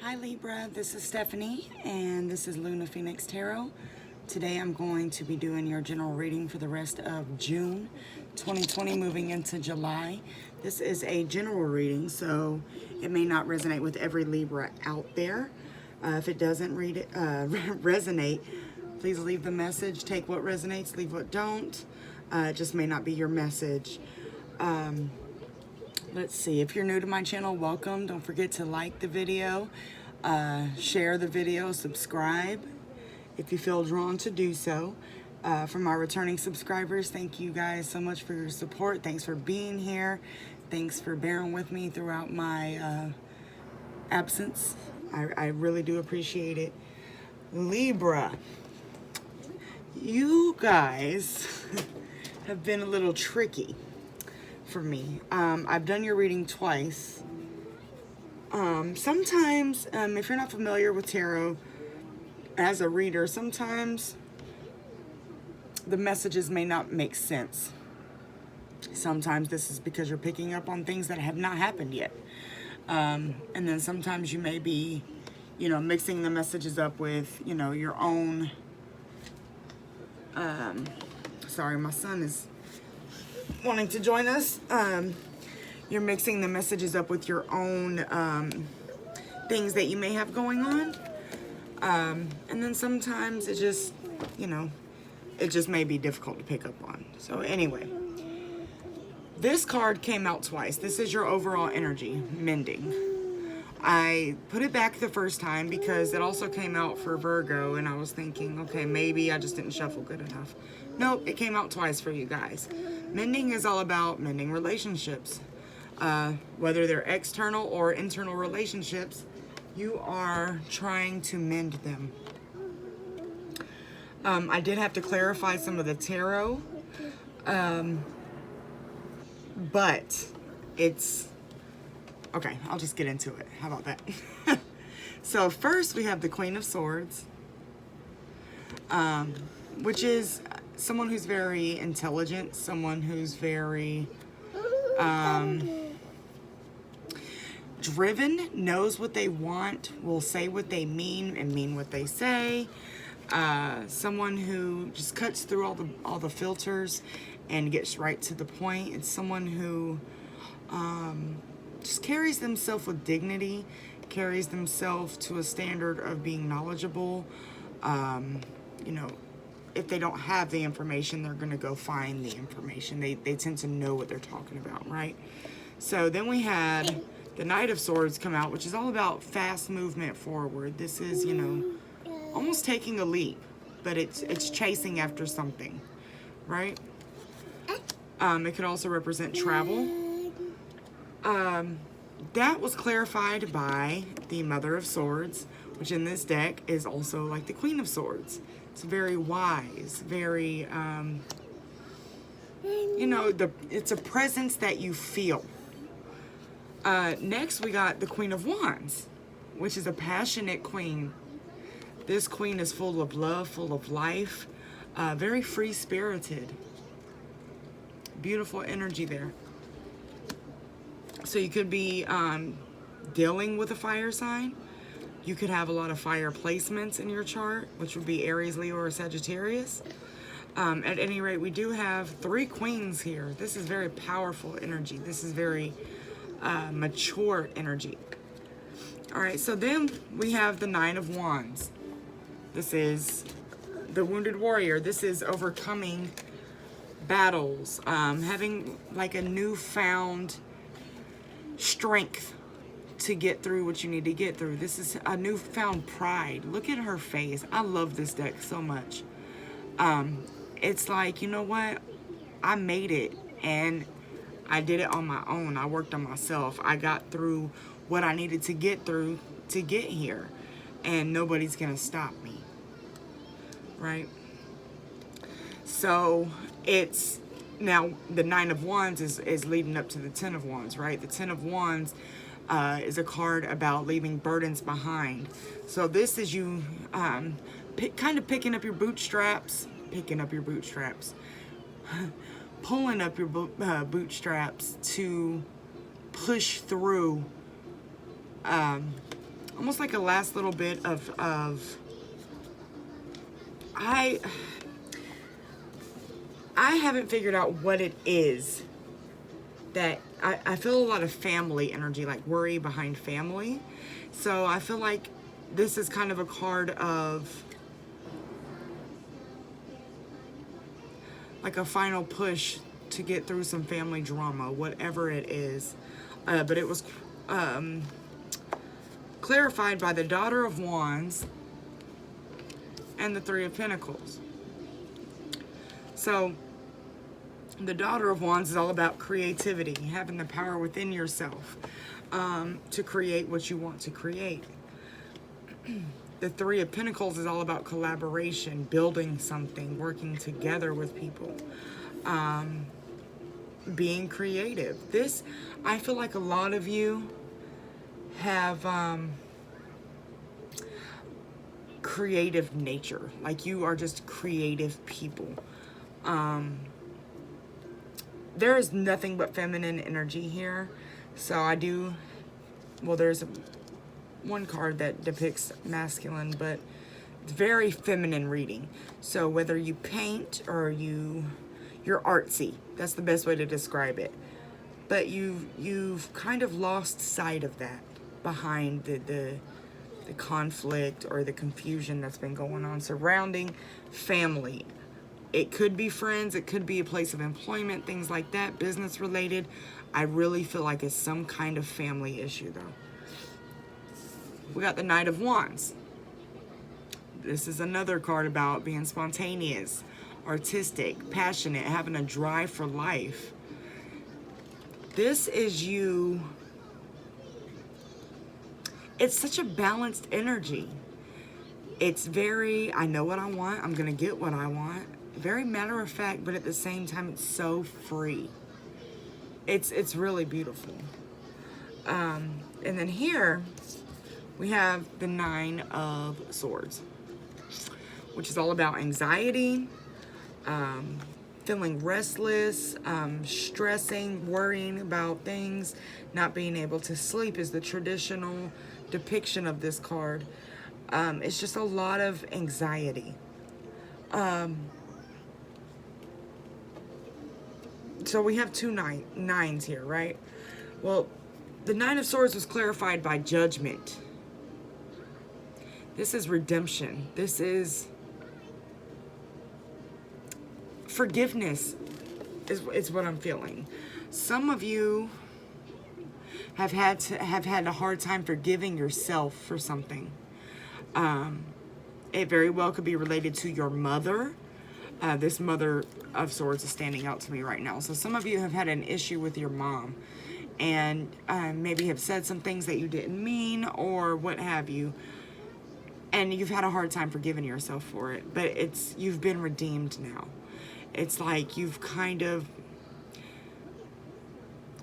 Hi Libra, this is Stephanie and this is Luna Phoenix Tarot. Today I'm going to be doing your general reading for the rest of June 2020 moving into July. This is a general reading, so it may not resonate with every Libra out there. If it doesn't resonate, please leave the message. Take what resonates, leave what don't. It just may not be your message. Let's see, if you're new to my channel, welcome. Don't forget to like the video, share the video, subscribe if you feel drawn to do so. For my returning subscribers, thank you guys so much for your support. Thanks for being here. Thanks for bearing with me throughout my absence. I really do appreciate it. Libra, you guys have been a little tricky for me. I've done your reading twice. Sometimes, if you're not familiar with tarot as a reader, sometimes the messages may not make sense. Sometimes this is because you're picking up on things that have not happened yet. And then sometimes you may be, mixing the messages up with, your own, sorry, my son is wanting to join us. You're mixing the messages up with your own things that you may have going on. And then sometimes it just, it just may be difficult to pick up on. So anyway, this card came out twice. This is your overall energy, mending. I put it back the first time because it also came out for Virgo, and I was thinking, okay, maybe I just didn't shuffle good enough. Nope, it came out twice for you guys. Mending is all about mending relationships. Whether they're external or internal relationships, you are trying to mend them. I did have to clarify some of the tarot, but it's okay. I'll just get into it. How about that? So first we have the Queen of Swords, which is someone who's very intelligent, someone who's very driven, knows what they want, will say what they mean and mean what they say. Someone who just cuts through all the filters and gets right to the point. It's someone who just carries themselves with dignity, carries themselves to a standard of being knowledgeable. If they don't have the information, they're going to go find the information. They tend to know what they're talking about, right? So then we had the Knight of Swords come out, which is all about fast movement forward. This is, almost taking a leap, but it's chasing after something, right? It could also represent travel. That was clarified by the Mother of Swords, which in this deck is also like the Queen of Swords. It's very wise, very, it's a presence that you feel. Next, we got the Queen of Wands, which is a passionate queen. This queen is full of love, full of life, very free-spirited. Beautiful energy there. So you could be dealing with a fire sign. You could have a lot of fire placements in your chart, which would be Aries, Leo, or Sagittarius. At any rate, we do have 3 queens here. This is very powerful energy. This is very mature energy. All right, so then we have the Nine of Wands. This is the Wounded Warrior. This is overcoming battles, having like a newfound strength to get through what you need to get through. This is a newfound pride. Look at her face. I love this deck so much. It's like, you know what? I made it, and I did it on my own. I worked on myself. I got through what I needed to get through to get here, and nobody's gonna stop me, right? So it's now the Nine of Wands is leading up to the Ten of Wands, right? The Ten of Wands is a card about leaving burdens behind. So this is you kind of picking up your bootstraps, pulling up your bootstraps to push through almost like a last little bit of I haven't figured out what it is that I feel a lot of family energy, like worry behind family. So I feel like this is kind of a card of like a final push to get through some family drama, whatever it is. But it was clarified by the Daughter of Wands and the Three of Pentacles. So the Daughter of Wands is all about creativity, having the power within yourself to create what you want to create. The Three of Pentacles is all about collaboration, building something, working together with people, being creative. This, I feel like a lot of you have creative nature. Like you are just creative people. There is nothing but feminine energy here. So I do, well, there's one card that depicts masculine, but it's very feminine reading. So whether you paint or you're artsy, that's the best way to describe it. But you've kind of lost sight of that behind the conflict or the confusion that's been going on surrounding family. It could be friends, it could be a place of employment, things like that, business related. I really feel like it's some kind of family issue though. We got the Knight of Wands. This is another card about being spontaneous, artistic, passionate, having a drive for life. This is you. It's such a balanced energy. It's very, I know what I want, I'm gonna get what I want. Very matter of fact, but at the same time, it's so free. It's really beautiful. And then here, we have the Nine of Swords, which is all about anxiety, feeling restless, stressing, worrying about things, not being able to sleep is the traditional depiction of this card. It's just a lot of anxiety. So we have two nines here, right? Well, the Nine of Swords was clarified by judgment. This is redemption. This is forgiveness is what I'm feeling. Some of you have had a hard time forgiving yourself for something. It very well could be related to your mother. This Mother of Swords is standing out to me right now. So some of you have had an issue with your mom and maybe have said some things that you didn't mean or what have you. And you've had a hard time forgiving yourself for it. But you've been redeemed now. It's like you've kind of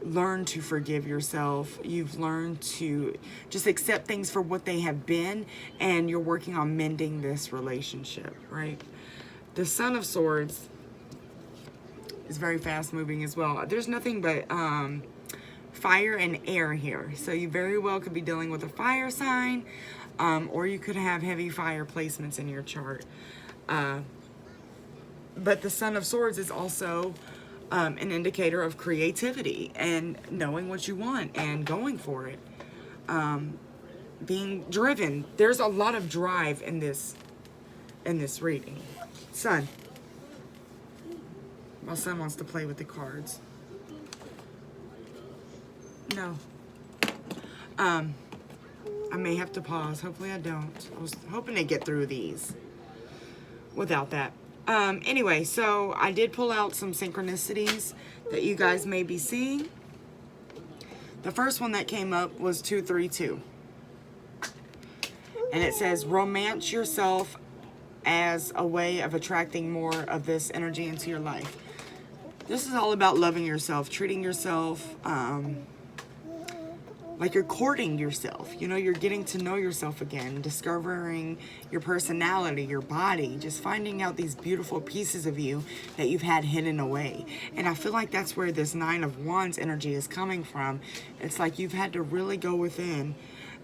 learned to forgive yourself. You've learned to just accept things for what they have been. And you're working on mending this relationship, right? The Son of Swords is very fast moving as well. There's nothing but fire and air here. So you very well could be dealing with a fire sign, or you could have heavy fire placements in your chart. But the Son of Swords is also an indicator of creativity and knowing what you want and going for it. Being driven. There's a lot of drive in this reading. Son. My son wants to play with the cards. No. I may have to pause. Hopefully I don't. I was hoping to get through these without that. Anyway, so I did pull out some synchronicities that you guys may be seeing. The first one that came up was 232. And it says, romance yourself as a way of attracting more of this energy into your life. This is all about loving yourself, treating yourself like you're courting yourself. You know, you're getting to know yourself again, discovering your personality, your body, just finding out these beautiful pieces of you that you've had hidden away. And I feel like that's where this Nine of Wands energy is coming from. It's like you've had to really go within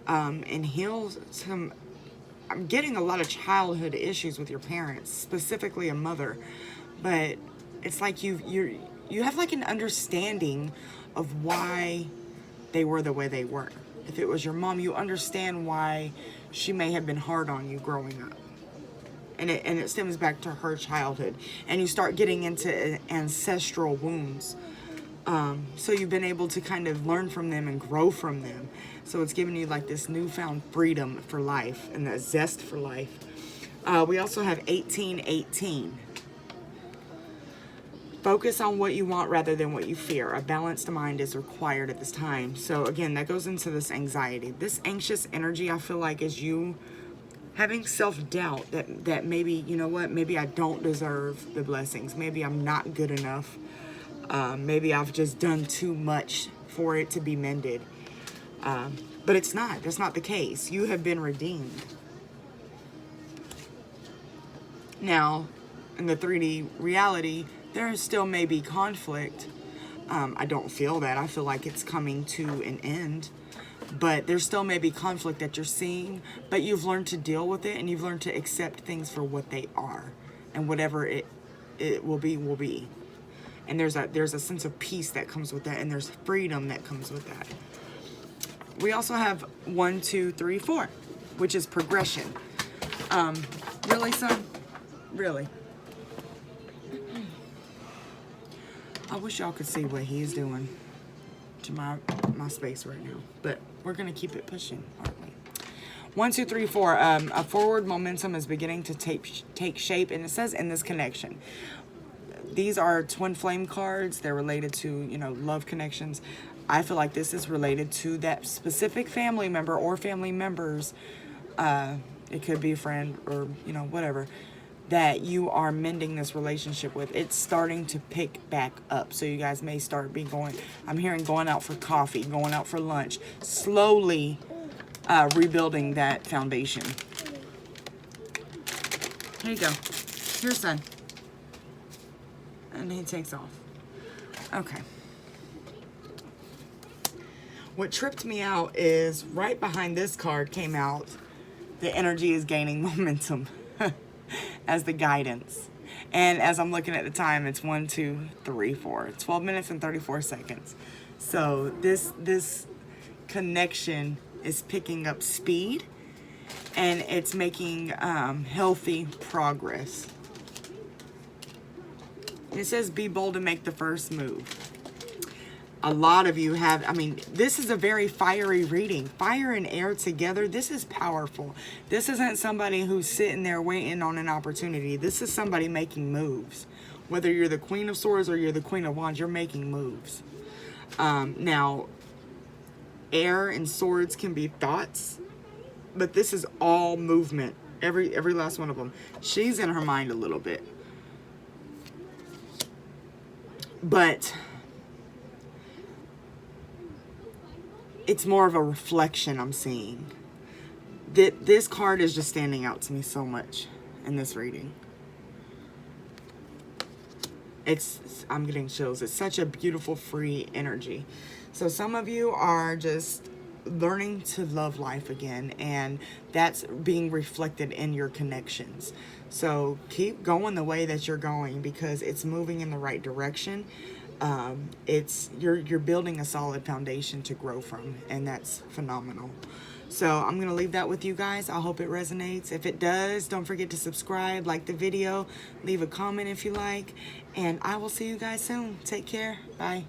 and heal some. I'm getting a lot of childhood issues with your parents, specifically a mother, but it's like you have like an understanding of why they were the way they were. If it was your mom, you understand why she may have been hard on you growing up. And it stems back to her childhood. And you start getting into ancestral wounds. So you've been able to kind of learn from them and grow from them. So it's giving you like this newfound freedom for life and that zest for life. We also have 1818. Focus on what you want rather than what you fear. A balanced mind is required at this time. So again, that goes into this anxiety. This anxious energy, I feel like, is you having self-doubt that maybe, you know what, maybe I don't deserve the blessings. Maybe I'm not good enough. Maybe I've just done too much for it to be mended. But it's not. That's not the case. You have been redeemed. Now, in the 3D reality, there still may be conflict. I don't feel that. I feel like it's coming to an end. But there still may be conflict that you're seeing. But you've learned to deal with it, and you've learned to accept things for what they are. And whatever it will be, will be. And there's a sense of peace that comes with that, and there's freedom that comes with that. We also have 1, 2, 3, 4, which is progression. Really, son? Really? I wish y'all could see what he's doing to my space right now, but we're gonna keep it pushing, aren't we? 1, 2, 3, 4. A forward momentum is beginning to take shape, and it says in this connection. These are twin flame cards. They're related to, you know, love connections. I feel like this is related to that specific family member or family members. It could be a friend or, you know, whatever, that you are mending this relationship with. It's starting to pick back up. So you guys may start I'm hearing going out for coffee, going out for lunch, slowly rebuilding that foundation. Here you go. Here, son. And he takes off. Okay. What tripped me out is right behind this card came out, the energy is gaining momentum as the guidance. And as I'm looking at the time, it's 1, 2, 3, 4, 12 minutes and 34 seconds. So this connection is picking up speed, and it's making healthy progress. It says be bold and make the first move. A lot of you have, this is a very fiery reading. Fire and air together, this is powerful. This isn't somebody who's sitting there waiting on an opportunity. This is somebody making moves. Whether you're the Queen of Swords or you're the Queen of Wands, you're making moves. Now, air and swords can be thoughts, but this is all movement. Every last one of them. She's in her mind a little bit. But it's more of a reflection I'm seeing. This card is just standing out to me so much in this reading. I'm getting chills. It's such a beautiful, free energy. So some of you are just learning to love life again, and that's being reflected in your connections. So keep going the way that you're going, because it's moving in the right direction. You're building a solid foundation to grow from, and that's phenomenal. So I'm gonna leave that with you guys. I hope it resonates. If it does, don't forget to subscribe, like the video, leave a comment if you like, and I will see you guys soon. Take care. Bye.